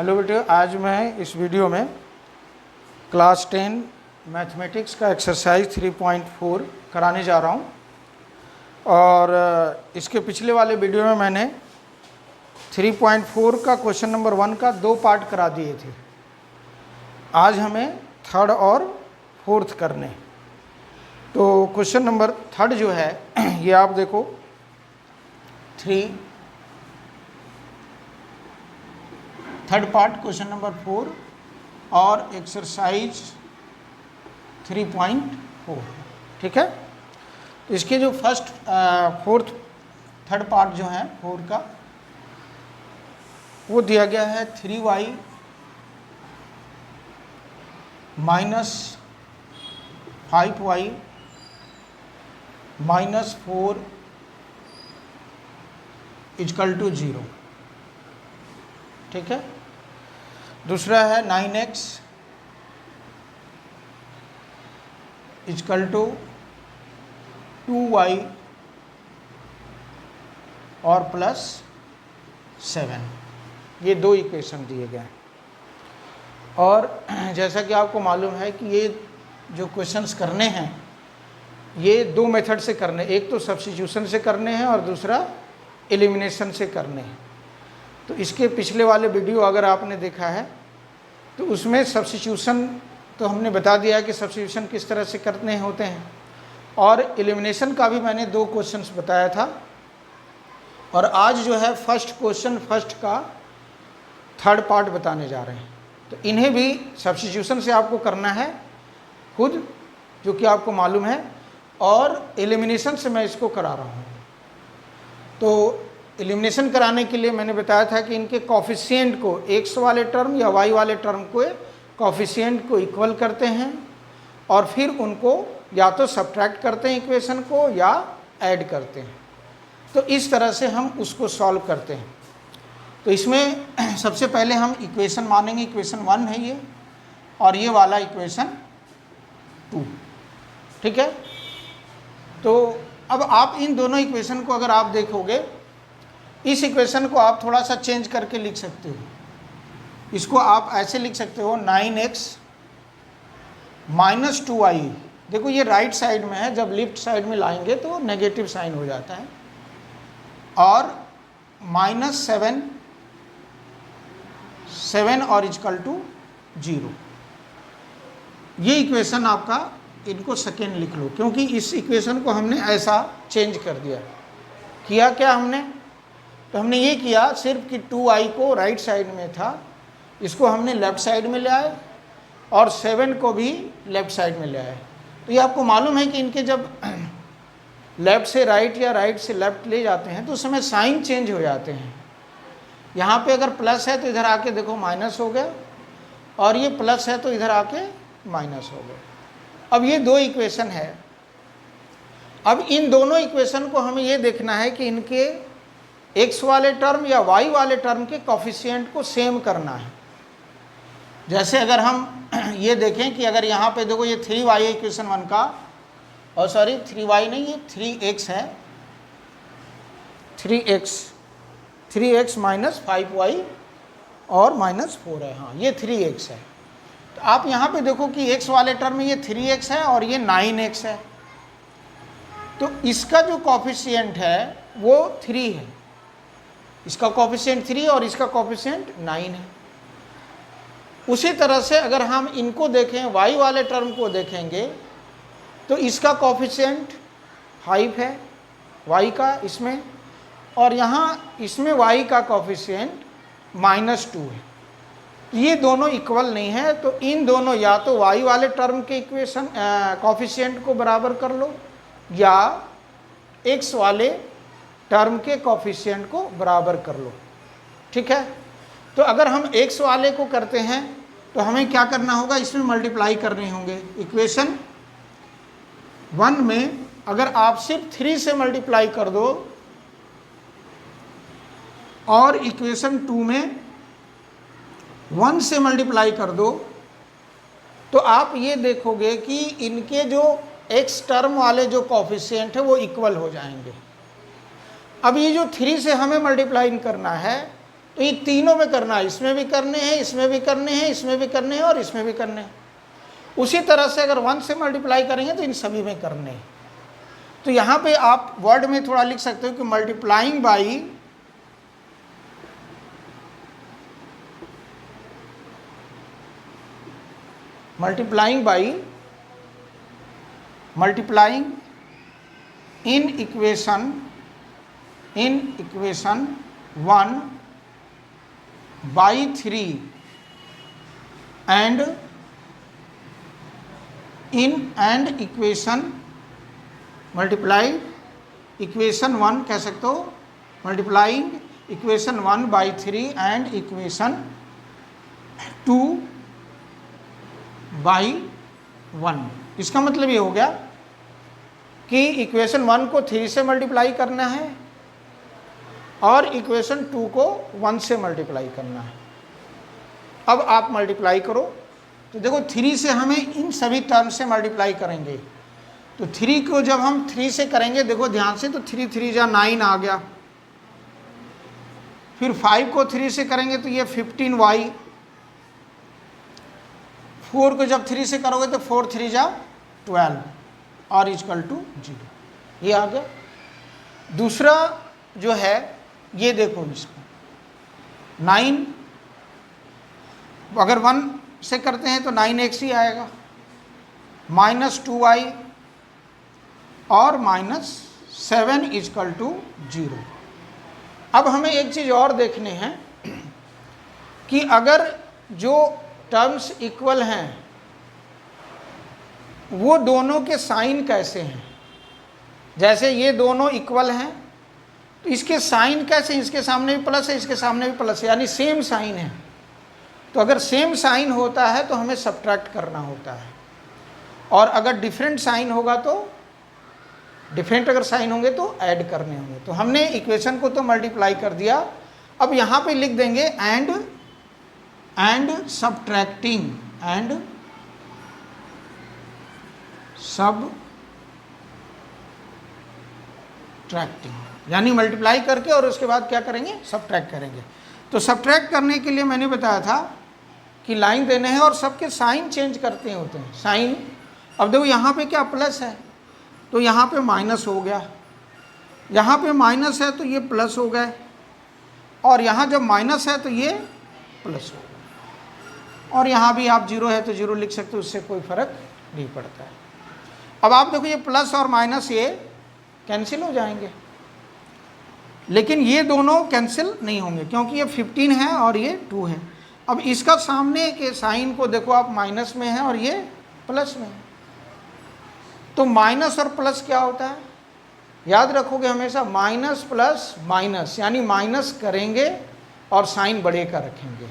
Hello बेटे, आज मैं इस वीडियो में क्लास 10 मैथमेटिक्स का एक्सरसाइज 3.4 कराने जा रहा हूं। और इसके पिछले वाले वीडियो में मैंने 3.4 का क्वेश्चन नंबर 1 का 2 पार्ट करा दिए थे। आज हमें थर्ड और फोर्थ करने। तो क्वेश्चन नंबर थर्ड जो है ये आप देखो, थर्ड पार्ट क्वेश्चन नंबर 4 और एक्सरसाइज 3.4, ठीक है। तो इसके जो थर्ड पार्ट जो है 4 का, वो दिया गया है 3y minus 5y minus 4 equal to 0, ठीक है। दूसरा है 9x इक्वल टू 2y और प्लस 7। ये 2 इक्वेशन दिए गए हैं। और जैसा कि आपको मालूम है कि ये जो क्वेश्चंस करने हैं ये 2 मेथड से करने, एक तो सब्स्टिट्यूशन से करने हैं और दूसरा एलिमिनेशन से करने हैं। तो इसके पिछले वाले वीडियो अगर आपने देखा है तो उसमें सब्स्टिट्यूशन तो हमने बता दिया है कि सब्स्टिट्यूशन किस तरह से करने होते हैं, और एलिमिनेशन का भी मैंने 2 क्वेश्चंस बताया था। और आज जो है फर्स्ट का थर्ड पार्ट बताने जा रहे हैं। तो इन्हें भी सब्स्टिट्यूशन से आपको करना है खुद, जो कि आपको मालूम है, और एलिमिनेशन से मैं इसको करा रहा हूँ। तो एलिमिनेशन कराने के लिए मैंने बताया था कि इनके कॉफिशिएंट को, x वाले टर्म या y वाले टर्म को कॉफिशिएंट को इक्वल करते हैं और फिर उनको या तो सब्ट्रैक्ट करते हैं इक्वेशन को या ऐड करते हैं। तो इस तरह से हम उसको सॉल्व करते हैं। तो इसमें सबसे पहले हम इक्वेशन मानेंगे। इक्वेशन 1 है ये, और ये वाला इक्वेशन 2, ठीक है। तो अब आप इन दोनों इक्वेशन को अगर आप देखोगे, इस इक्वेशन को आप थोड़ा सा चेंज करके लिख सकते हो। इसको आप ऐसे लिख सकते हो 9x माइनस 2y। देखो ये राइट साइड में है, जब लेफ्ट साइड में लाएंगे तो नेगेटिव साइन हो जाता है। और माइनस 7 और इक्वल टू 0। ये इक्वेशन आपका, इनको सेकेंड लिख लो, क्योंकि इस इक्वेशन को हमने ऐसा चेंज कर दिया। किया क्या हमने? तो हमने ये किया सिर्फ कि 2i को राइट साइड में था, इसको हमने लेफ़्ट साइड में ले आए, और 7 को भी लेफ़्ट साइड में ले आए। तो ये आपको मालूम है कि इनके जब लेफ़्ट से राइट या राइट से लेफ़्ट ले जाते हैं तो उस समय साइन चेंज हो जाते हैं। यहाँ पे अगर प्लस है तो इधर आके देखो माइनस हो गया, और ये प्लस है तो इधर आके माइनस हो गया। अब ये 2 इक्वेशन है। अब इन दोनों इक्वेशन को हमें ये देखना है कि इनके x वाले टर्म या y वाले टर्म के कॉफिशिएंट को सेम करना है। जैसे अगर हम ये देखें कि अगर यहाँ पे देखो ये 3y है इक्वेशन 1 का, और सॉरी 3y नहीं, ये 3x है। 3x माइनस 5y और माइनस 4 है। हाँ, ये 3x है। तो आप यहाँ पे देखो कि x वाले टर्म में ये 3x है और ये 9x है। तो इसका जो कॉफिशिएंट है वो 3 है। इसका कॉफिशिएंट 3 और इसका कॉफिशिएंट 9 है। उसी तरह से अगर हम इनको देखें, y वाले टर्म को देखेंगे, तो इसका कॉफिशिएंट 5 है y का इसमें, और यहाँ इसमें y का कॉफिशिएंट -2 है। ये दोनों इक्वल नहीं है। तो इन दोनों, या तो y वाले टर्म के इक्वेशन कॉफिशिएंट को बराबर कर लो, या x वाले टर्म के कॉफिशिएंट को बराबर कर लो, ठीक है। तो अगर हम x वाले को करते हैं तो हमें क्या करना होगा, इसमें मल्टीप्लाई करने होंगे। इक्वेशन 1 में अगर आप सिर्फ 3 से मल्टीप्लाई कर दो, और इक्वेशन 2 में 1 से मल्टीप्लाई कर दो, तो आप ये देखोगे कि इनके जो x टर्म वाले जो कॉफिशिएंट है वो इक्वल हो जाएंगे। अब ये जो 3 से हमें मल्टीप्लाई करना है, तो ये तीनों में करना है, इसमें भी करने हैं, इसमें भी करने हैं, इसमें भी करने हैं और इसमें भी करने हैं। उसी तरह से अगर 1 से मल्टीप्लाई करेंगे तो इन सभी में करने हैं। तो यहाँ पे आप वर्ड में थोड़ा लिख सकते हो कि multiplying by multiplying in equation 1 by 3 and equation equation 1 कह सकते हो, multiplying equation 1 by 3 and equation 2 by 1। इसका मतलब ये हो गया कि इक्वेशन 1 को 3 से मल्टीप्लाई करना है और इक्वेशन 2 को 1 से मल्टीप्लाई करना है। अब आप मल्टीप्लाई करो तो देखो 3 से हमें इन सभी टर्म से मल्टीप्लाई करेंगे। तो 3 को जब हम 3 से करेंगे, देखो ध्यान से, तो 3 3 जा 9 आ गया। फिर 5 को 3 से करेंगे तो ये 15y। 4 को जब 3 से करोगे तो 4 3 जा 12 और इक्वल टू 0, ये आ गया। दूसरा जो है ये देखो, इसको 9 अगर 1 से करते हैं तो 9x ही आएगा, -2y और -7 इक्वल टू 0। अब हमें एक चीज़ और देखने हैं कि अगर जो टर्म्स इक्वल हैं वो दोनों के साइन कैसे हैं। जैसे ये दोनों इक्वल हैं तो इसके साइन कैसे, इसके सामने भी प्लस है, इसके सामने भी प्लस है, यानी सेम साइन है। तो अगर सेम साइन होता है तो हमें सब्ट्रैक्ट करना होता है, और अगर डिफरेंट साइन होगा तो डिफरेंट अगर साइन होंगे तो ऐड करने होंगे। तो हमने इक्वेशन को तो मल्टीप्लाई कर दिया। अब यहाँ पे लिख देंगे एंड सब्ट्रैक्टिंग यानी मल्टीप्लाई करके और उसके बाद क्या करेंगे, सब्ट्रैक्ट करेंगे। तो सब्ट्रैक्ट करने के लिए मैंने बताया था कि लाइन देने हैं और सबके साइन चेंज करते होते हैं, साइन। अब देखो यहाँ पे क्या प्लस है तो यहाँ पे माइनस हो गया, यहाँ पे माइनस है तो ये प्लस हो गए, और यहाँ जब माइनस है तो ये प्लस हो गया, और यहाँ भी आप 0 है तो 0 लिख सकते हो, उससे कोई फर्क नहीं पड़ता है। अब आप देखो ये प्लस और माइनस ये कैंसिल हो जाएंगे, लेकिन ये दोनों कैंसिल नहीं होंगे क्योंकि ये 15 है और ये 2 है। अब इसका सामने के साइन को देखो आप, माइनस में है और ये प्लस में है। तो माइनस और प्लस क्या होता है, याद रखोगे हमेशा, माइनस प्लस माइनस, यानी माइनस करेंगे और साइन बड़े का रखेंगे।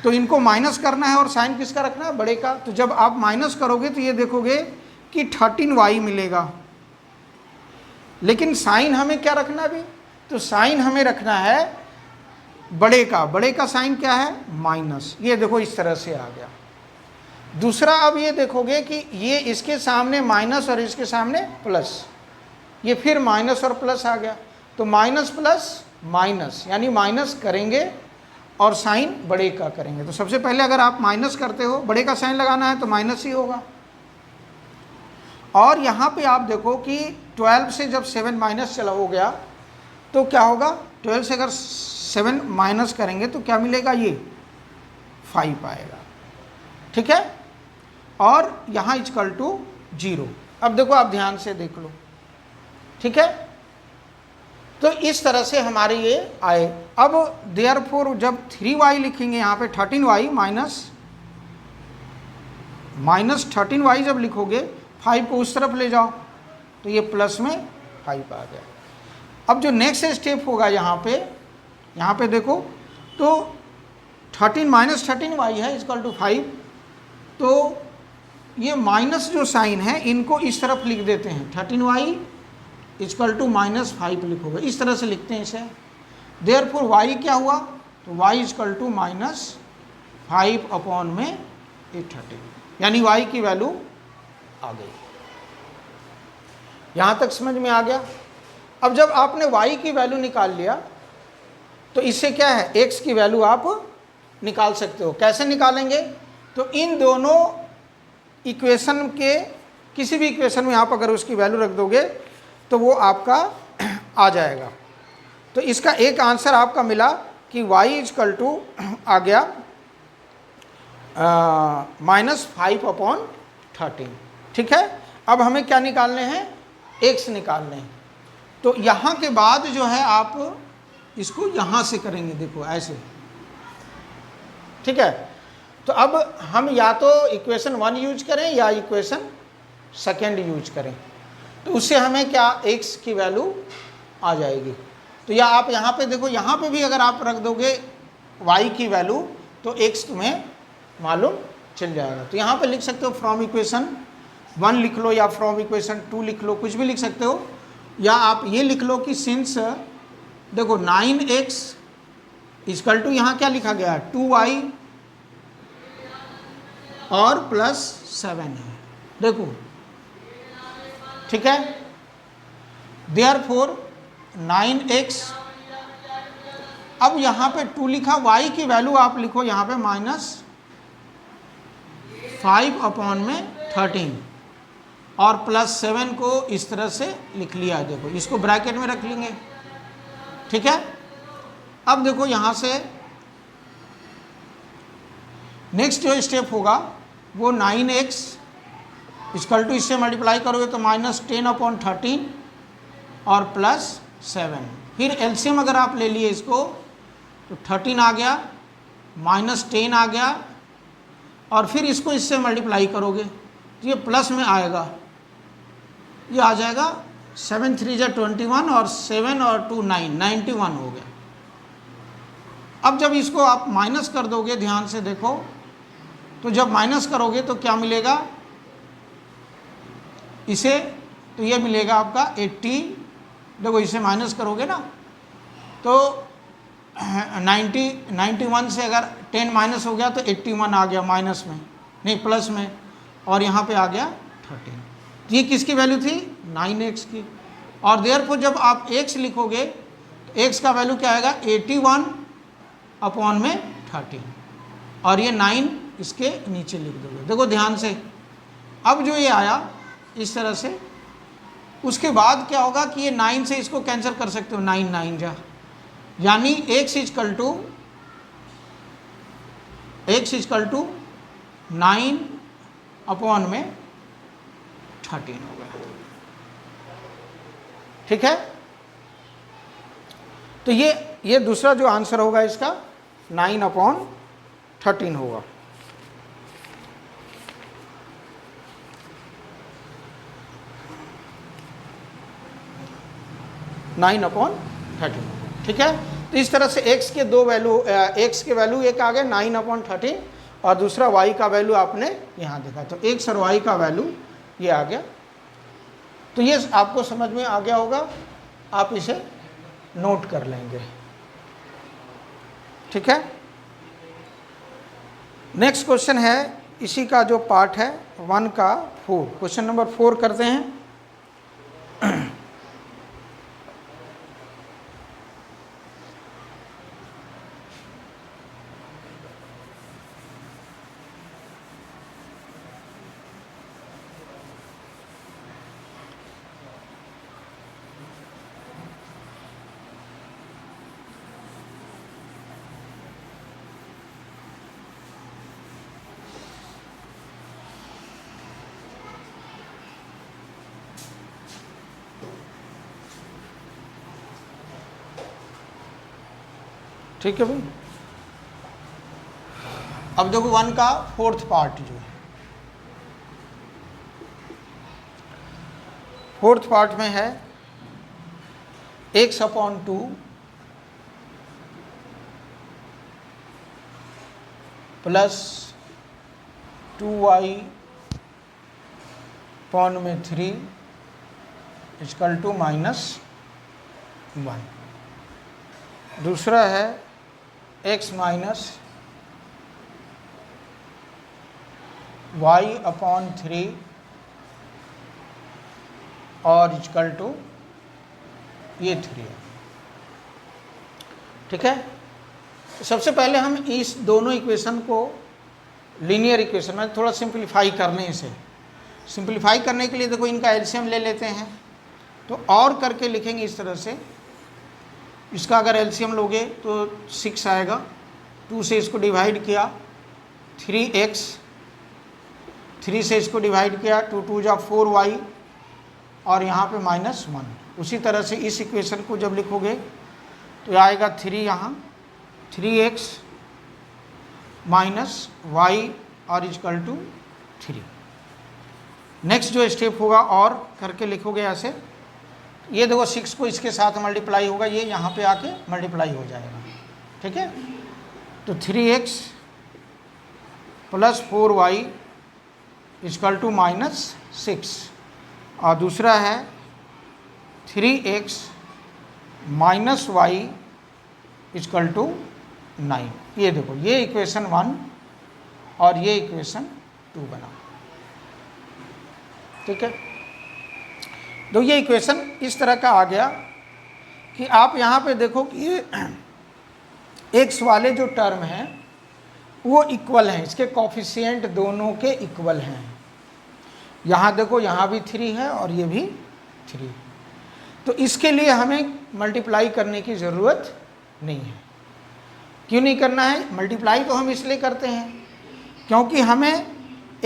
तो इनको माइनस करना है और साइन किसका रखना है, बड़े का। तो जब आप माइनस करोगे तो ये देखोगे कि 13y मिलेगा, लेकिन साइन हमें क्या रखना भी, तो साइन हमें रखना है बड़े का। बड़े का साइन क्या है, माइनस। ये देखो इस तरह से आ गया। दूसरा अब ये देखोगे कि ये इसके सामने माइनस और इसके सामने प्लस, ये फिर माइनस और प्लस आ गया। तो माइनस प्लस माइनस, यानी माइनस करेंगे और साइन बड़े का करेंगे। तो सबसे पहले अगर आप माइनस करते हो, बड़े का साइन लगाना है तो माइनस ही होगा। और यहाँ पे आप देखो कि 12 से जब 7 माइनस चला हो गया तो क्या होगा, 12 से अगर 7 माइनस करेंगे तो क्या मिलेगा, ये 5 आएगा, ठीक है। और यहाँ इक्वल टू 0। अब देखो आप ध्यान से देख लो, ठीक है। तो इस तरह से हमारे ये आए। अब देयरफॉर जब 3y लिखेंगे यहाँ पे 13y माइनस 13y जब लिखोगे, 5 को उस तरफ ले जाओ तो ये प्लस में 5 आ गया। अब जो नेक्स्ट स्टेप होगा यहाँ पे देखो, तो 13 माइनस 13y है इक्वल टू 5। तो ये माइनस जो साइन है इनको इस तरफ लिख देते हैं, 13y इक्वल टू -5 लिखोगे, इस तरह से लिखते हैं इसे। देयरफॉर y क्या हुआ, तो y इक्वल टू -5 अपॉन में 13, यानी y की वैल्यू आ गई। यहाँ तक समझ में आ गया। अब जब आपने y की वैल्यू निकाल लिया तो इससे क्या है, x की वैल्यू आप निकाल सकते हो। कैसे निकालेंगे, तो इन दोनों इक्वेशन के किसी भी इक्वेशन में आप अगर उसकी वैल्यू रख दोगे तो वो आपका आ जाएगा। तो इसका एक आंसर आपका मिला कि y इजकल टू आ गया -5/13। ठीक है, अब हमें क्या निकालने हैं, x निकालने हैं। तो यहाँ के बाद जो है आप इसको यहाँ से करेंगे, देखो ऐसे। ठीक है, तो अब हम या तो इक्वेशन 1 यूज करें या इक्वेशन सेकेंड यूज करें, तो उससे हमें क्या x की वैल्यू आ जाएगी। तो या आप यहाँ पे देखो, यहाँ पे भी अगर आप रख दोगे y की वैल्यू तो x तुम्हें मालूम चल जाएगा। तो यहाँ पे लिख सकते हो फ्रॉम इक्वेशन 1 लिख लो या फ्रॉम इक्वेशन 2 लिख लो, कुछ भी लिख सकते हो। या आप ये लिख लो कि सिंस देखो 9x इजकल टू यहाँ क्या लिखा गया है 2y और +7 है, देखो। ठीक है, देयरफॉर 9x, अब यहाँ पे 2 लिखा, y की वैल्यू आप लिखो यहाँ पे -5/13 और +7 को इस तरह से लिख लिया, देखो इसको ब्रैकेट में रख लेंगे। ठीक है, अब देखो यहाँ से नेक्स्ट जो स्टेप होगा वो 9x इजकल टू इससे मल्टीप्लाई करोगे तो -10/13 और +7, फिर एलसीएम अगर आप ले लिए इसको तो 13 आ गया, -10 आ गया, और फिर इसको इससे मल्टीप्लाई करोगे तो ये प्लस में आएगा, ये आ जाएगा 7 3 जा 21 और 7 और 2 9 91 हो गया। अब जब इसको आप माइनस कर दोगे, ध्यान से देखो, तो जब माइनस करोगे तो क्या मिलेगा इसे, तो ये मिलेगा आपका 80, देखो इसे माइनस करोगे ना तो 91 से अगर 10 माइनस हो गया तो 81 आ गया माइनस में, नहीं प्लस में, और यहाँ पे आ गया 13। तो ये किसकी वैल्यू थी, 9x की। और देयरफॉर जब आप x लिखोगे तो x का वैल्यू क्या आएगा 81/13, और ये 9 इसके नीचे लिख दोगे, देखो ध्यान से। अब जो ये आया इस तरह से, उसके बाद क्या होगा कि ये 9 से इसको कैंसिल कर सकते हो, 9 9 जा, यानी x इजकल टू 9/13 हो गया। ठीक है, तो ये दूसरा जो आंसर होगा इसका 9/13 होगा। ठीक है, तो इस तरह से x के दो वैल्यू, x के वैल्यू एक आ गए 9/13 और दूसरा y का वैल्यू आपने यहाँ देखा, तो x और y का वैल्यू ये आ गया। तो ये आपको समझ में आ गया होगा, आप इसे नोट कर लेंगे। ठीक है, नेक्स्ट क्वेश्चन है इसी का जो पार्ट है 1 का 4, क्वेश्चन नंबर 4 करते हैं। ठीक है भाई, अब देखो 1 का 4th पार्ट जो है, 4th पार्ट में है x/2 plus 2y/3 is equal to -1। दूसरा है x माइनस y/3 और इजकल टू ये 3 है। ठीक है। तो सबसे पहले हम इस दोनों इक्वेशन को लीनियर इक्वेशन में थोड़ा सिंप्लीफाई करने इसे सिंप्लीफाई करने के लिए देखो इनका एलसीएम ले लेते हैं। तो और करके लिखेंगे इस तरह से, इसका अगर एलसीएम लोगे तो 6 आएगा, 2 से इसको डिवाइड किया 3x, 3 से इसको डिवाइड किया 2 2 जा 4y और यहाँ पे -1। उसी तरह से इस इक्वेशन को जब लिखोगे तो आएगा 3 यहाँ 3x -y और इक्वल टू 3। नेक्स्ट जो स्टेप होगा और करके लिखोगे ऐसे, ये देखो 6 को इसके साथ मल्टीप्लाई होगा, ये यहाँ पे आके मल्टीप्लाई हो जाएगा, ठीक है। तो 3x + 4y इक्वल टू -6 और दूसरा है 3x -y इक्वल टू 9। ये देखो ये इक्वेशन 1 और ये इक्वेशन 2 बना, ठीक है। तो ये इक्वेशन इस तरह का आ गया कि आप यहाँ पे देखो कि ये x वाले जो टर्म हैं वो इक्वल हैं, इसके कॉफिशिएंट दोनों के इक्वल हैं। यहाँ देखो यहाँ भी 3 है और ये भी 3, तो इसके लिए हमें मल्टीप्लाई करने की ज़रूरत नहीं है। क्यों नहीं करना है? मल्टीप्लाई तो हम इसलिए करते हैं क्योंकि हमें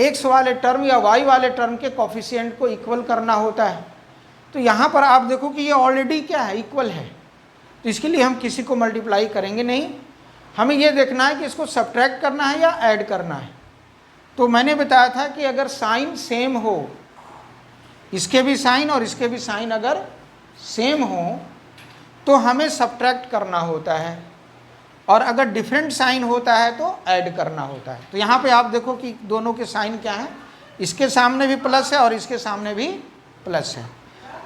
x वाले टर्म या y वाले टर्म के कॉफिशिएंट को इक्वल करना होता है। तो यहाँ पर आप देखो कि ये ऑलरेडी क्या है, इक्वल है, तो इसके लिए हम किसी को मल्टीप्लाई करेंगे नहीं। हमें ये देखना है कि इसको सब्ट्रैक्ट करना है या ऐड करना है। तो मैंने बताया था कि अगर साइन सेम हो, इसके भी साइन और इसके भी साइन अगर सेम हो तो हमें सब्ट्रैक्ट करना होता है, और अगर डिफरेंट साइन होता है तो ऐड करना होता है। तो यहाँ पे आप देखो कि दोनों के साइन क्या हैं, इसके सामने भी प्लस है और इसके सामने भी प्लस है।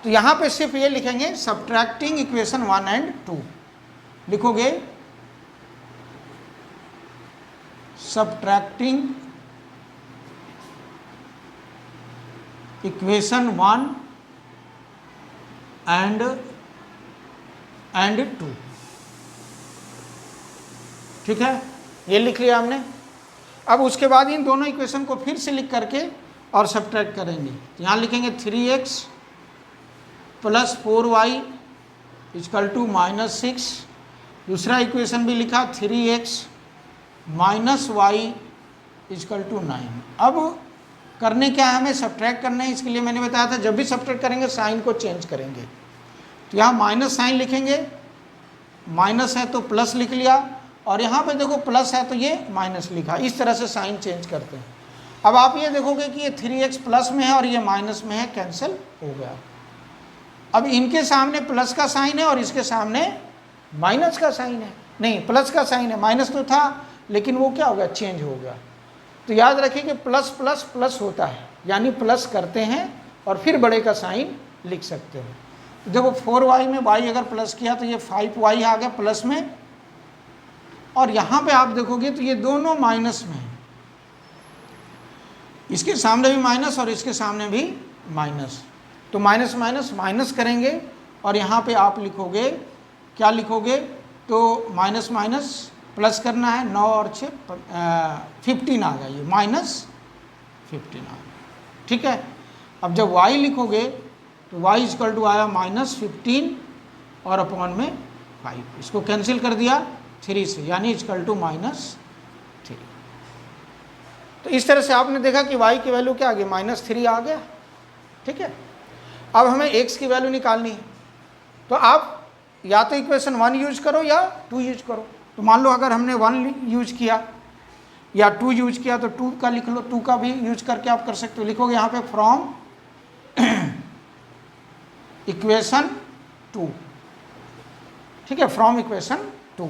तो यहाँ पे सिर्फ ये लिखेंगे सब्ट्रैक्टिंग इक्वेशन 1 एंड 2, लिखोगे सब्ट्रैक्टिंग इक्वेशन 1 एंड 2, ठीक है। ये लिख लिया हमने। अब उसके बाद इन दोनों इक्वेशन को फिर से लिख करके और सब्ट्रैक्ट करेंगे। तो यहाँ लिखेंगे 3x + 4y इक्वल टू -6। दूसरा इक्वेशन भी लिखा 3x -y इक्वल टू 9। अब करने क्या है, हमें सब्ट्रैक्ट करना है। इसके लिए मैंने बताया था जब भी सब्ट्रैक्ट करेंगे साइन को चेंज करेंगे। तो यहाँ माइनस साइन लिखेंगे, माइनस है तो प्लस लिख लिया, और यहाँ पे देखो प्लस है तो ये माइनस लिखा। इस तरह से साइन चेंज करते हैं। अब आप ये देखोगे कि ये 3x प्लस में है और ये माइनस में है, कैंसिल हो गया। अब इनके सामने प्लस का साइन है और इसके सामने माइनस का साइन है, नहीं प्लस का साइन है, माइनस तो था लेकिन वो क्या हो गया, चेंज हो गया। तो याद रखिए कि प्लस प्लस प्लस होता है, यानी प्लस करते हैं और फिर बड़े का साइन लिख सकते हो। तो देखो 4y में y अगर प्लस किया तो ये 5y आ गया प्लस में, और यहाँ पे आप देखोगे तो ये दोनों माइनस में है, इसके सामने भी माइनस और इसके सामने भी माइनस। तो माइनस माइनस माइनस करेंगे और यहाँ पे आप लिखोगे, क्या लिखोगे, तो माइनस माइनस प्लस करना है, 9 और 6 15 आ गया, ये -15 आ गया, ठीक है। अब जब y लिखोगे तो y इक्वल टू आया -15 और अपॉन में 5, इसको कैंसिल कर दिया 3 से, यानी इक्वल टू -3। तो इस तरह से आपने देखा कि y की वैल्यू क्या आ गई, -3 आ गया, ठीक है। अब हमें x की वैल्यू निकालनी है, तो आप या तो इक्वेशन 1 यूज करो या 2 यूज करो। तो मान लो अगर हमने 1 यूज किया या 2 यूज किया तो 2 का लिख लो, 2 का भी यूज करके आप कर सकते हो। लिखोगे यहाँ पे फ्रॉम इक्वेशन 2, ठीक है, फ्रॉम इक्वेशन 2।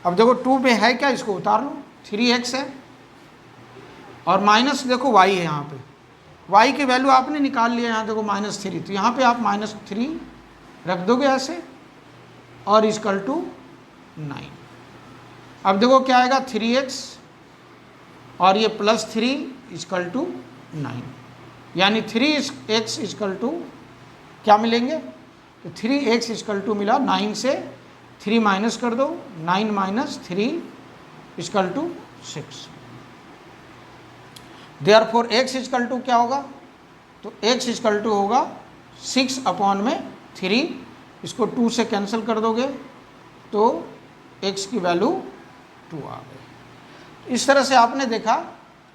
अब देखो 2 पे है क्या, इसको उतार लो, 3x है और माइनस देखो y है, यहाँ पे y की वैल्यू आपने निकाल लिया, यहाँ देखो -3, तो यहाँ पे आप -3 रख दोगे ऐसे और इक्वल टू 9। अब देखो क्या आएगा, 3x और ये +3 इक्वल टू 9, यानी 3x इक्वल टू क्या मिलेंगे, तो 3x इक्वल टू मिला 9 से 3 माइनस कर दो, 9 minus 3 equal to 6। Therefore x equal to क्या होगा, तो x इक्वल टू होगा 6 अपॉन में 3, इसको 2 से कैंसिल कर दोगे तो x की वैल्यू 2 आ गई। इस तरह से आपने देखा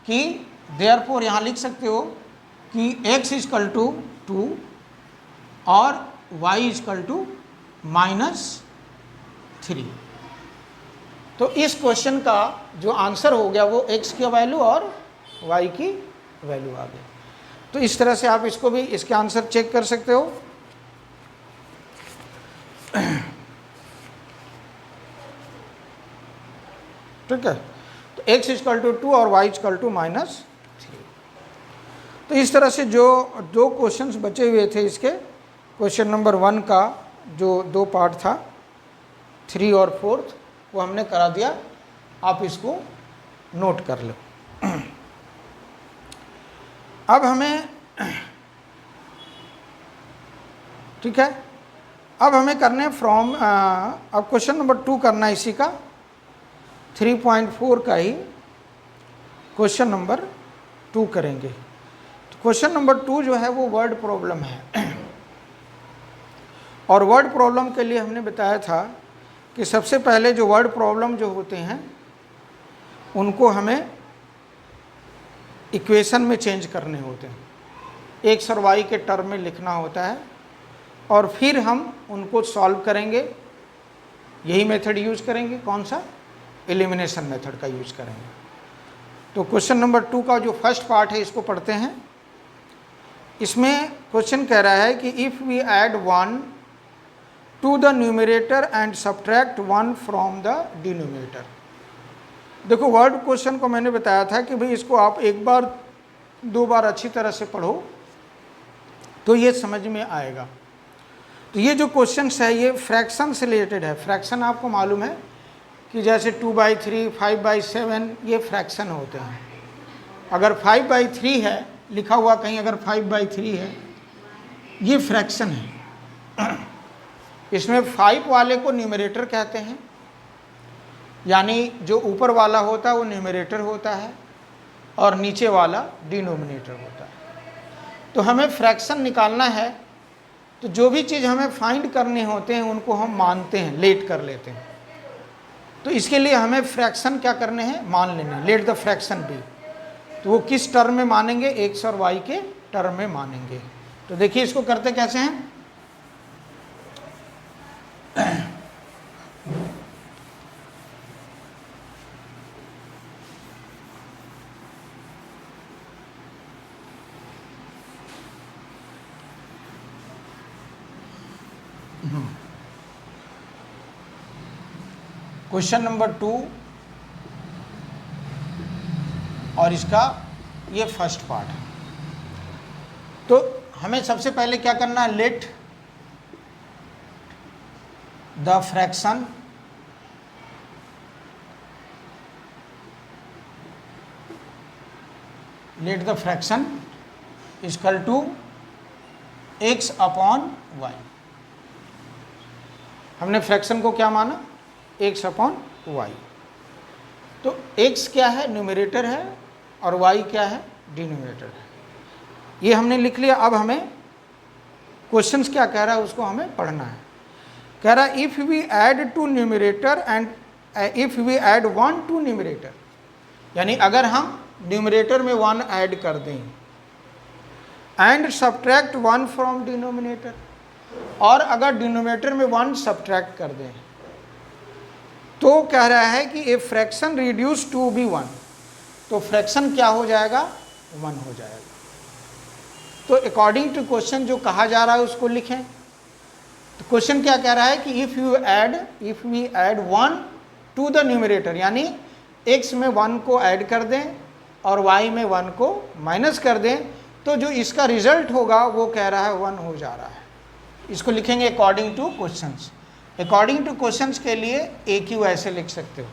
कि देयरफॉर यहाँ लिख सकते हो कि x इक्वल टू 2 और y इक्वल टू -3। तो इस क्वेश्चन का जो आंसर हो गया वो x की वैल्यू और y की वैल्यू आ गई। तो इस तरह से आप इसको भी, इसके आंसर चेक कर सकते हो। ठीक है, तो x इक्वल टू 2 और y इक्वल टू -3। तो इस तरह से जो 2 क्वेश्चंस बचे हुए थे इसके, क्वेश्चन नंबर 1 का जो 2 पार्ट था 3 और 4th, वो हमने करा दिया। आप इसको नोट कर लो। अब हमें, ठीक है, अब हमें करने फ्रॉम, अब क्वेश्चन नंबर 2 करना है इसी का, 3.4 का ही क्वेश्चन नंबर 2 करेंगे। तो क्वेश्चन नंबर 2 जो है वो वर्ड प्रॉब्लम है। और वर्ड प्रॉब्लम के लिए हमने बताया था कि सबसे पहले जो वर्ड प्रॉब्लम जो होते हैं उनको हमें इक्वेशन में चेंज करने होते हैं, एक्स और वाई के टर्म में लिखना होता है, और फिर हम उनको सॉल्व करेंगे। यही मेथड यूज करेंगे, कौन सा, एलिमिनेशन मेथड का यूज करेंगे। तो क्वेश्चन नंबर 2 का जो फर्स्ट पार्ट है इसको पढ़ते हैं। इसमें क्वेश्चन कह रहा है कि if we add 1 to the numerator and subtract 1 from the denominator. देखो, वर्ड क्वेश्चन को मैंने बताया था कि भाई इसको आप एक बार 2 बार अच्छी तरह से पढ़ो तो ये समझ में आएगा। तो ये जो क्वेश्चंस है ये फ्रैक्शन से रिलेटेड है। फ्रैक्शन आपको मालूम है कि जैसे 2/3, 5/7 ये फ्रैक्शन होते हैं। अगर 5/3 है लिखा हुआ कहीं, अगर 5/3 है, ये फ्रैक्शन है। इसमें 5 वाले को न्यूमरेटर कहते हैं, यानी जो ऊपर वाला होता है वो न्यूमरेटर होता है और नीचे वाला डिनोमिनेटर होता है। तो हमें फ्रैक्शन निकालना है, तो जो भी चीज़ हमें फाइंड करने होते हैं उनको हम मानते हैं, लेट कर लेते हैं। तो इसके लिए हमें फ्रैक्शन क्या करने हैं, मान लेने हैं, लेट द फ्रैक्शन बी। तो वो किस टर्म में मानेंगे, एक्स और वाई के टर्म में मानेंगे। तो देखिए इसको करते कैसे हैं। क्वेश्चन नंबर 2 और इसका ये फर्स्ट पार्ट है। तो हमें सबसे पहले क्या करना है, let the fraction equal to x upon y. हमने फ्रैक्शन को क्या माना, x अपॉन वाई। तो x क्या है, न्यूमरेटर है, और y क्या है, डिनोमिनेटर है। ये हमने लिख लिया। अब हमें क्वेश्चंस क्या कह रहा है उसको हमें पढ़ना है। कह रहा है if we add to numerator and if we add 1 to numerator, यानी अगर हम न्यूमरेटर में 1 ऐड कर दें, एंड सब्ट्रैक्ट 1 फ्रॉम डिनोमिनेटर, और अगर डिनोमिनेटर में 1 सब्ट्रैक्ट कर दें, तो कह रहा है कि a fraction reduce to be 1। तो फ्रैक्शन क्या हो जाएगा, 1 हो जाएगा। तो अकॉर्डिंग टू क्वेश्चन जो कहा जा रहा है उसको लिखें। तो क्वेश्चन क्या कह रहा है कि if we add 1 to the numerator, यानी x में 1 को ऐड कर दें और y में 1 को माइनस कर दें, तो जो इसका रिजल्ट होगा वो कह रहा है 1 हो जा रहा है। इसको लिखेंगे according two questions. According two questions के लिए AQ ऐसे लिख सकते हो।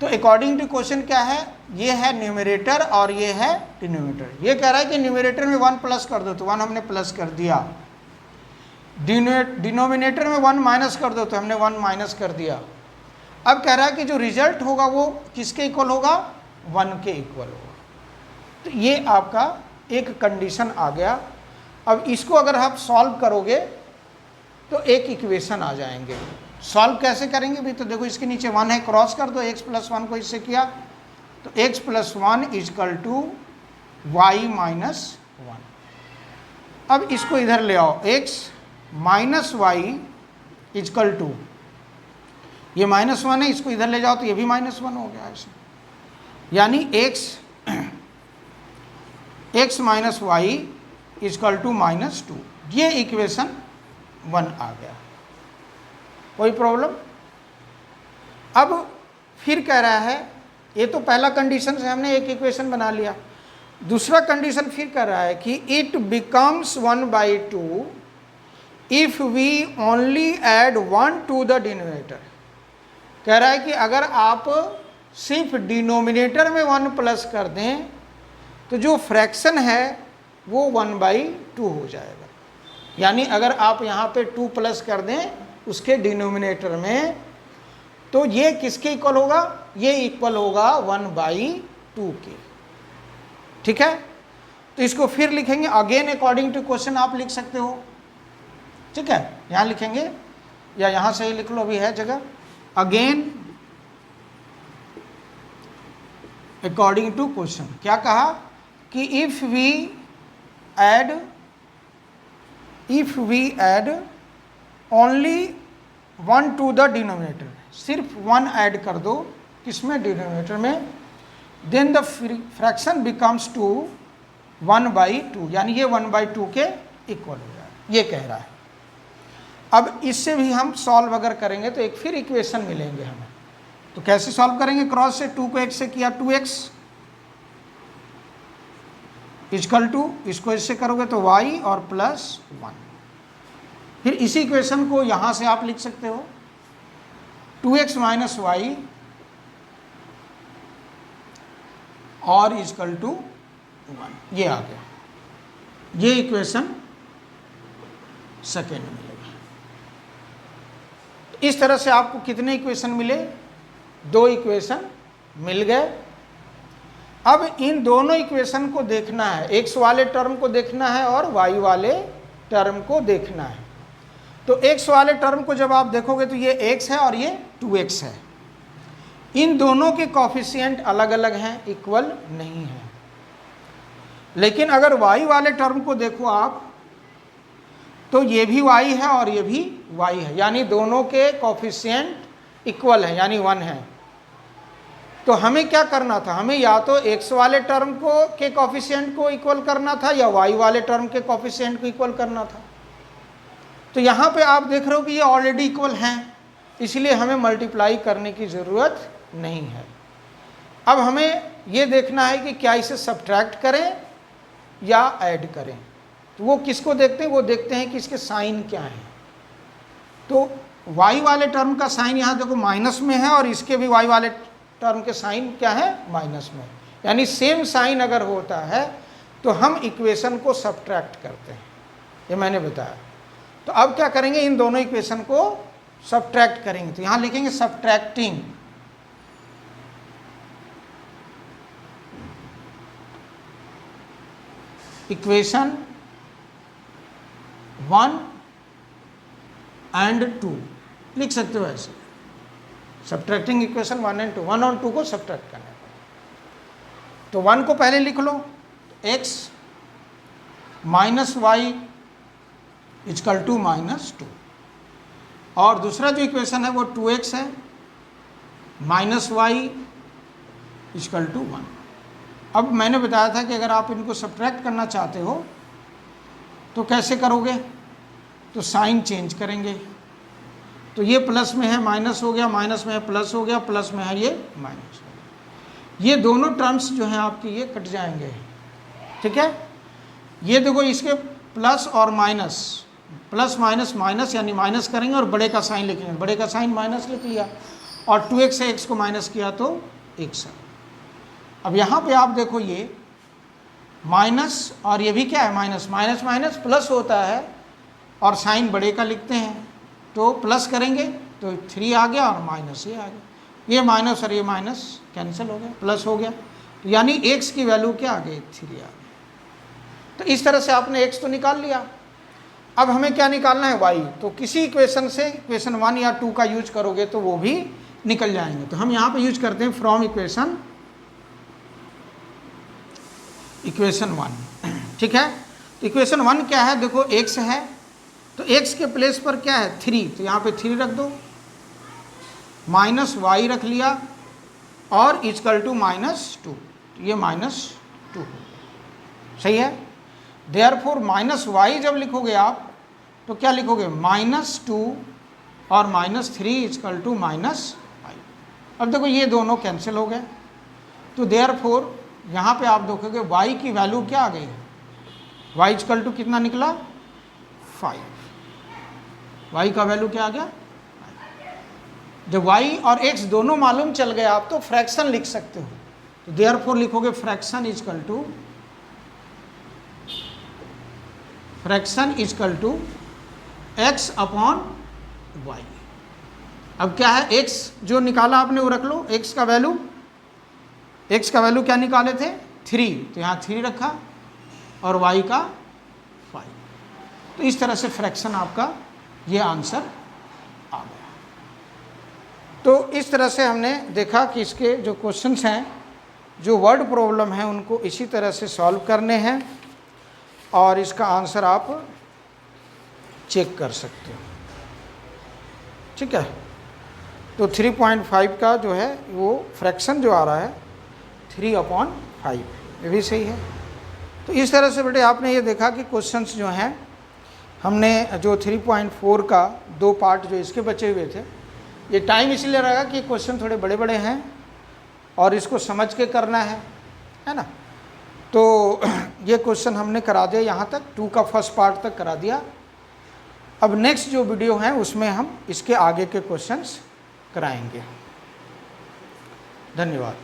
तो अकॉर्डिंग टू क्वेश्चन क्या है, ये है न्यूमरेटर और ये है डिनोमिनेटर। ये कह रहा है कि न्यूमरेटर में 1 प्लस कर दो, तो 1 हमने प्लस कर दिया। डिनोमिनेटर में 1 माइनस कर दो, तो हमने 1 माइनस कर दिया। अब कह रहा है कि जो रिजल्ट होगा वो किसके इक्वल होगा, 1 के इक्वल होगा। तो ये आपका एक कंडीशन आ गया। अब इसको अगर आप सॉल्व करोगे तो एक इक्वेशन आ जाएंगे। सॉल्व कैसे करेंगे भी, तो देखो इसके नीचे 1 है, क्रॉस कर दो, x + 1 को इससे किया तो x + 1 = y - 1। अब इसको इधर ले आओ, x - y = ये -1 है, इसको इधर ले जाओ तो ये भी -1 हो गया ऐसे, यानी x - y = -2। ये इक्वेशन 1 आ गया। कोई प्रॉब्लम? अब फिर कह रहा है, ये तो पहला कंडीशन से हमने एक इक्वेशन बना लिया। दूसरा कंडीशन फिर कह रहा है कि it becomes 1/2 if we only add 1 to the denominator. कह रहा है कि अगर आप सिर्फ डिनोमिनेटर में 1 प्लस कर दें तो जो फ्रैक्शन है वो 1/2 हो जाएगा। यानी अगर आप यहाँ पे 2 प्लस कर दें उसके डिनोमिनेटर में, तो ये किसके इक्वल होगा, ये इक्वल होगा 1/2 के। ठीक है, तो इसको फिर लिखेंगे अगेन अकॉर्डिंग टू क्वेश्चन, आप लिख सकते हो। ठीक है, यहाँ लिखेंगे या यहाँ से ही लिख लो, अभी है जगह। अगेन अकॉर्डिंग टू क्वेश्चन, क्या कहा कि if we add only 1 to the denominator, सिर्फ 1 ऐड कर दो किसमें, डिनोमिनेटर में, then the fraction becomes to 1/2, यानी ये 1/2 के इक्वल हो जाए, ये कह रहा है। अब इससे भी हम सॉल्व अगर करेंगे तो एक फिर इक्वेशन मिलेंगे हमें। तो कैसे सॉल्व करेंगे, क्रॉस से 2 को x से किया, 2x = इसको इससे करोगे तो y और +1। फिर इसी इक्वेशन को यहाँ से आप लिख सकते हो 2x - y और = 1, ये आ गया। ये इक्वेशन सेकेंड मिलेगा। इस तरह से आपको कितने इक्वेशन मिले, 2 इक्वेशन मिल गए। अब इन दोनों इक्वेशन को देखना है, x वाले टर्म को देखना है और y वाले टर्म को देखना है। तो x वाले टर्म को जब आप देखोगे तो ये x है और ये 2x है। इन दोनों के कॉफिशिएंट अलग अलग हैं, इक्वल नहीं है। लेकिन अगर y वाले टर्म को देखो आप तो ये भी y है और ये भी y है, यानी दोनों के कॉफिशिएंट इक्वल है, यानी 1 है। तो हमें क्या करना था, हमें या तो x वाले टर्म को के कॉफिशिएंट को इक्वल करना था या y वाले टर्म के कॉफिशिएंट को इक्वल करना था। तो यहाँ पे आप देख रहे हो कि ये ऑलरेडी इक्वल हैं, इसलिए हमें मल्टीप्लाई करने की ज़रूरत नहीं है। अब हमें ये देखना है कि क्या इसे सब्ट्रैक्ट करें या ऐड करें। तो वो किसको देखते हैं, वो देखते हैं कि इसके साइन क्या हैं। तो y वाले टर्म का साइन यहाँ देखो माइनस में है और इसके भी y वाले टर्म के साइन क्या है, माइनस में। यानी सेम साइन अगर होता है तो हम इक्वेशन को सब्ट्रैक्ट करते हैं, ये मैंने बताया। तो अब क्या करेंगे, इन दोनों इक्वेशन को सब्ट्रैक्ट करेंगे। तो यहाँ लिखेंगे सब्ट्रैक्टिंग इक्वेशन 1 and 2 लिख सकते हो ऐसे। सब्ट्रैक्टिंग इक्वेशन 1 and 2, 1 और 2 को सब्ट्रैक्ट करना है। तो 1 को पहले लिख लो, x - y = -2, और दूसरा जो इक्वेशन है वो 2x है, -y = 1। अब मैंने बताया था कि अगर आप इनको सब्ट्रैक्ट करना चाहते हो तो कैसे करोगे, तो साइन चेंज करेंगे। तो ये प्लस में है माइनस हो गया, माइनस में है प्लस हो गया, प्लस में है ये माइनस हो गया। ये दोनों टर्म्स जो हैं आपके ये कट जाएंगे। ठीक है, ये देखो इसके प्लस और माइनस, प्लस माइनस माइनस, यानी माइनस करेंगे और बड़े का साइन लिखेंगे, बड़े का साइन माइनस लिख लिया, और 2x से x को माइनस किया तो x। अब यहाँ पे आप देखो ये माइनस और ये भी क्या है, माइनस, माइनस माइनस प्लस होता है, और साइन बड़े का लिखते हैं, तो प्लस करेंगे तो 3 आ गया और माइनस ये आ गया, ये माइनस और ये माइनस कैंसिल हो गया, प्लस हो गया, तो यानी x की वैल्यू क्या आ गई, 3 आ गई। तो इस तरह से आपने x तो निकाल लिया। अब हमें क्या निकालना है, y। तो किसी इक्वेशन से इक्वेशन 1 या 2 का यूज करोगे तो वो भी निकल जाएंगे। तो हम यहाँ पे यूज करते हैं फ्रॉम इक्वेशन 1, ठीक है। तो इक्वेशन 1 क्या है, देखो x है, तो x के प्लेस पर क्या है, 3, तो यहाँ पे 3 रख दो, माइनस y रख लिया और इक्वल टू -2, ये -2 सही है। देयरफॉर -y जब लिखोगे आप तो क्या लिखोगे, -2 और -3 इक्वल टू -5। अब देखो ये दोनों कैंसिल हो गए, तो देयरफॉर यहाँ पे आप देखोगे y की वैल्यू क्या आ गई, y इक्वल टू कितना निकला, 5। y का वैल्यू क्या आ गया, जब y और x दोनों मालूम चल गए आप तो फ्रैक्शन लिख सकते हो। तो देयरफॉर लिखोगे fraction equal to x upon y। अब क्या है, x जो निकाला आपने वो रख लो, x का वैल्यू क्या निकाले थे, 3, तो यहाँ 3 रखा और y का 5। तो इस तरह से फ्रैक्शन आपका ये आंसर आ गया। तो इस तरह से हमने देखा कि इसके जो क्वेश्चंस हैं, जो वर्ड प्रॉब्लम है, उनको इसी तरह से सॉल्व करने हैं और इसका आंसर आप चेक कर सकते हो, ठीक है। तो 3.5 का जो है वो फ्रैक्शन जो आ रहा है 3/5, ये भी सही है। तो इस तरह से बेटे आपने ये देखा कि क्वेश्चंस जो हैं, हमने जो 3.4 का 2 पार्ट जो इसके बचे हुए थे, ये टाइम इसलिए रहेगा कि क्वेश्चन थोड़े बड़े बड़े हैं और इसको समझ के करना है ना। तो ये क्वेश्चन हमने करा दिया यहाँ तक, 2 का फर्स्ट पार्ट तक करा दिया। अब नेक्स्ट जो वीडियो है उसमें हम इसके आगे के क्वेश्चंस कराएंगे। धन्यवाद।